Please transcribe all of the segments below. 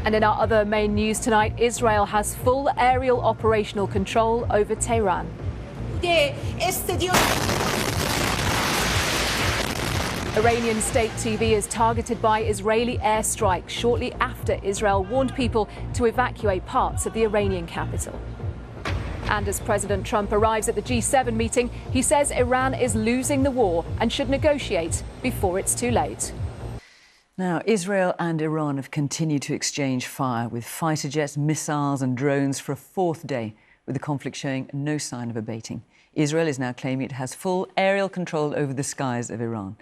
And in our other main news tonight, Israel has full aerial operational control over Tehran. Iranian state TV is targeted by Israeli airstrikes shortly after Israel warned people to evacuate parts of the Iranian capital. And as President Trump arrives at the G7 meeting, he says Iran is losing the war and should negotiate before it's too late. Now, Israel and Iran have continued to exchange fire with fighter jets, missiles and drones for a fourth day, with the conflict showing no sign of abating. Israel is now claiming it has full aerial control over the skies of Iran.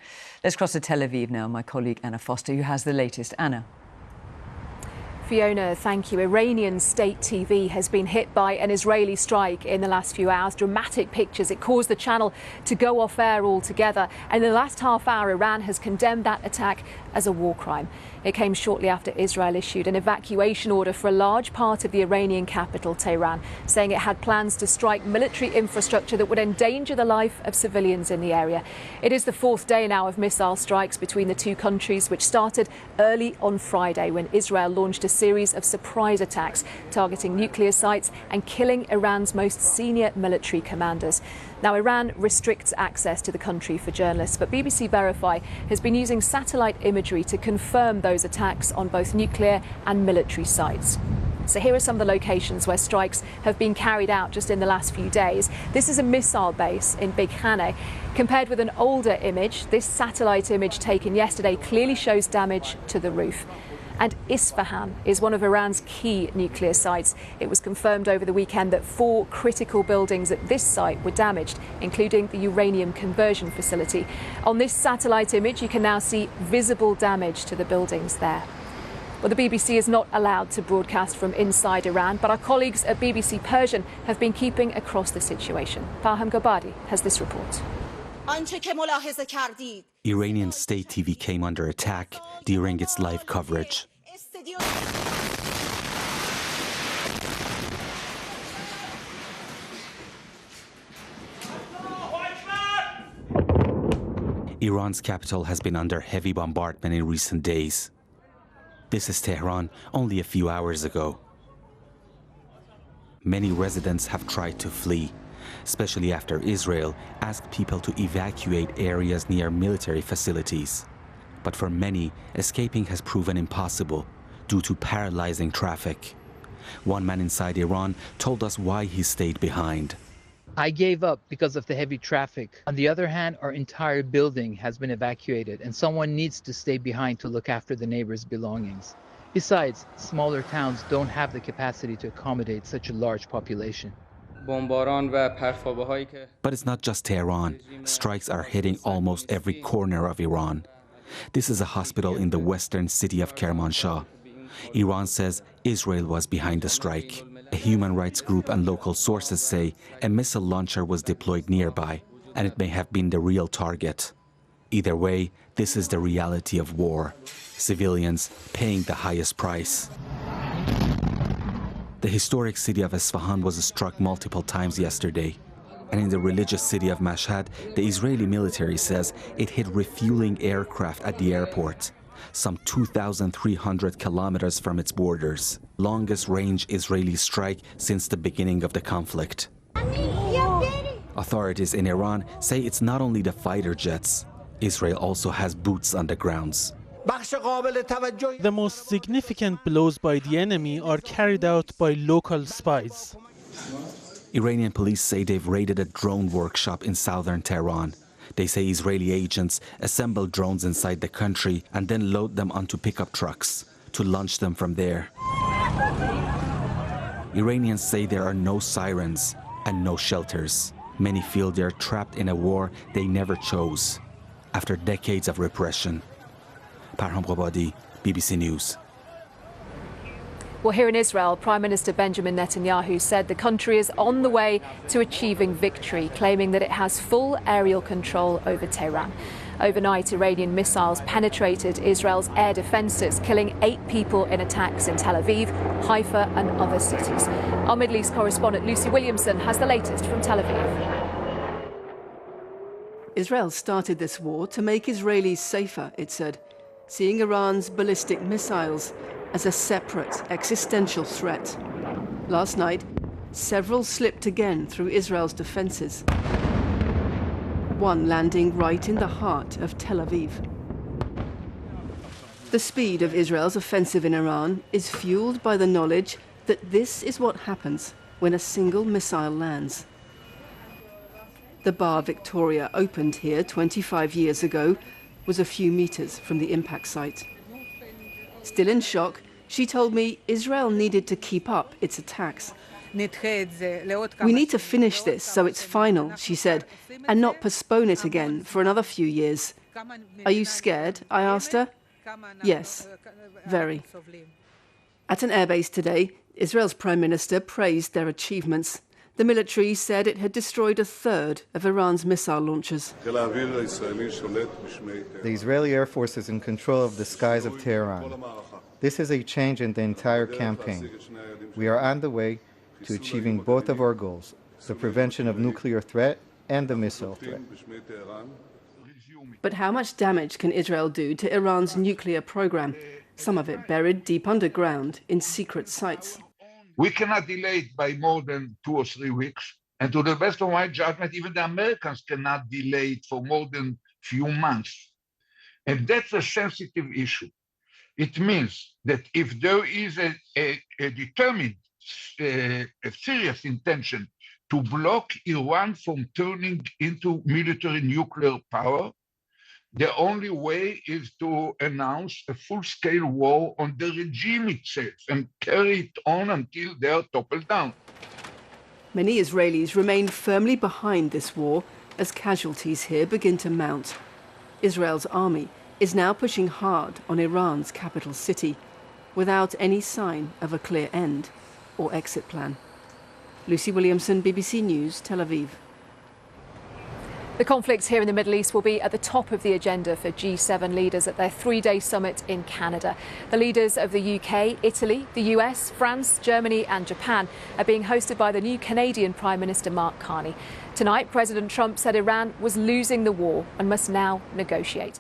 Let's cross to Tel Aviv now. My colleague Anna Foster, who has the latest. Anna. Fiona, thank you. Iranian state TV has been hit by an Israeli strike in the last few hours. Dramatic pictures. It caused the channel to go off air altogether. And in the last half hour, Iran has condemned that attack as a war crime. It came shortly after Israel issued an evacuation order for a large part of the Iranian capital, Tehran, saying it had plans to strike military infrastructure that would endanger the life of civilians in the area. It is the fourth day now of missile strikes between the two countries, which started early on Friday when Israel launched a series of surprise attacks targeting nuclear sites and killing Iran's most senior military commanders. Now, Iran restricts access to the country for journalists, but BBC Verify has been using satellite imagery to confirm those attacks on both nuclear and military sites. So here are some of the locations where strikes have been carried out just in the last few days. This is a missile base in Big Haneh. Compared with an older image, this satellite image taken yesterday clearly shows damage to the roof. And Isfahan is one of Iran's key nuclear sites. It was confirmed over the weekend that 4 critical buildings at this site were damaged, including the uranium conversion facility. On this satellite image, you can now see visible damage to the buildings there. Well, the BBC is not allowed to broadcast from inside Iran, but our colleagues at BBC Persian have been keeping across the situation. Farham Gabadi has this report. Iranian state TV came under attack during its live coverage. Iran's capital has been under heavy bombardment in recent days. This is Tehran only a few hours ago. Many residents have tried to flee, especially after Israel asked people to evacuate areas near military facilities. But for many, escaping has proven impossible due to paralyzing traffic. One man inside Iran told us why he stayed behind. I gave up because of the heavy traffic. On the other hand, our entire building has been evacuated, and someone needs to stay behind to look after the neighbors' belongings. Besides, smaller towns don't have the capacity to accommodate such a large population. But it's not just Tehran. Strikes are hitting almost every corner of Iran. This is a hospital in the western city of Kermanshah. Iran says Israel was behind the strike. A human rights group and local sources say a missile launcher was deployed nearby, and it may have been the real target. Either way, this is the reality of war. Civilians paying the highest price. The historic city of Isfahan was struck multiple times yesterday. And in the religious city of Mashhad, the Israeli military says it hit refueling aircraft at the airport, some 2,300 kilometers from its borders. Longest range Israeli strike since the beginning of the conflict. Authorities in Iran say it's not only the fighter jets. Israel also has boots on the grounds. The most significant blows by the enemy are carried out by local spies. Iranian police say they've raided a drone workshop in southern Tehran. They say Israeli agents assemble drones inside the country and then load them onto pickup trucks to launch them from there. Iranians say there are no sirens and no shelters. Many feel they're trapped in a war they never chose after decades of repression. Farham Gabadi, BBC News. Well, here in Israel, Prime Minister Benjamin Netanyahu said the country is on the way to achieving victory, claiming that it has full aerial control over Tehran. Overnight, Iranian missiles penetrated Israel's air defences, killing 8 people in attacks in Tel Aviv, Haifa and other cities. Our Middle East correspondent Lucy Williamson has the latest from Tel Aviv. Israel started this war to make Israelis safer, it said, seeing Iran's ballistic missiles as a separate existential threat. Last night, several slipped again through Israel's defences, one landing right in the heart of Tel Aviv. The speed of Israel's offensive in Iran is fueled by the knowledge that this is what happens when a single missile lands. The bar Victoria opened here 25 years ago was a few meters from the impact site. Still in shock, she told me Israel needed to keep up its attacks. We need to finish this so it's final, she said, and not postpone it again for another few years. Are you scared? I asked her. Yes, very. At an airbase today, Israel's Prime Minister praised their achievements. The military said it had destroyed a third of Iran's missile launchers. The Israeli Air Force is in control of the skies of Tehran. This is a change in the entire campaign. We are on the way to achieving both of our goals, the prevention of nuclear threat and the missile threat. But how much damage can Israel do to Iran's nuclear program? Some of it buried deep underground in secret sites. We cannot delay it by more than 2 or 3 weeks. And to the best of my judgment, even the Americans cannot delay it for more than few months. And that's a sensitive issue. It means that if there is a determined, a serious intention to block Iran from turning into military nuclear power, the only way is to announce a full-scale war on the regime itself and carry it on until they are toppled down. Many Israelis remain firmly behind this war as casualties here begin to mount. Israel's army is now pushing hard on Iran's capital city without any sign of a clear end or exit plan. Lucy Williamson, BBC News, Tel Aviv. The conflicts here in the Middle East will be at the top of the agenda for G7 leaders at their 3-day summit in Canada. The leaders of the UK, Italy, the US, France, Germany and Japan are being hosted by the new Canadian Prime Minister Mark Carney. Tonight, President Trump said Iran was losing the war and must now negotiate.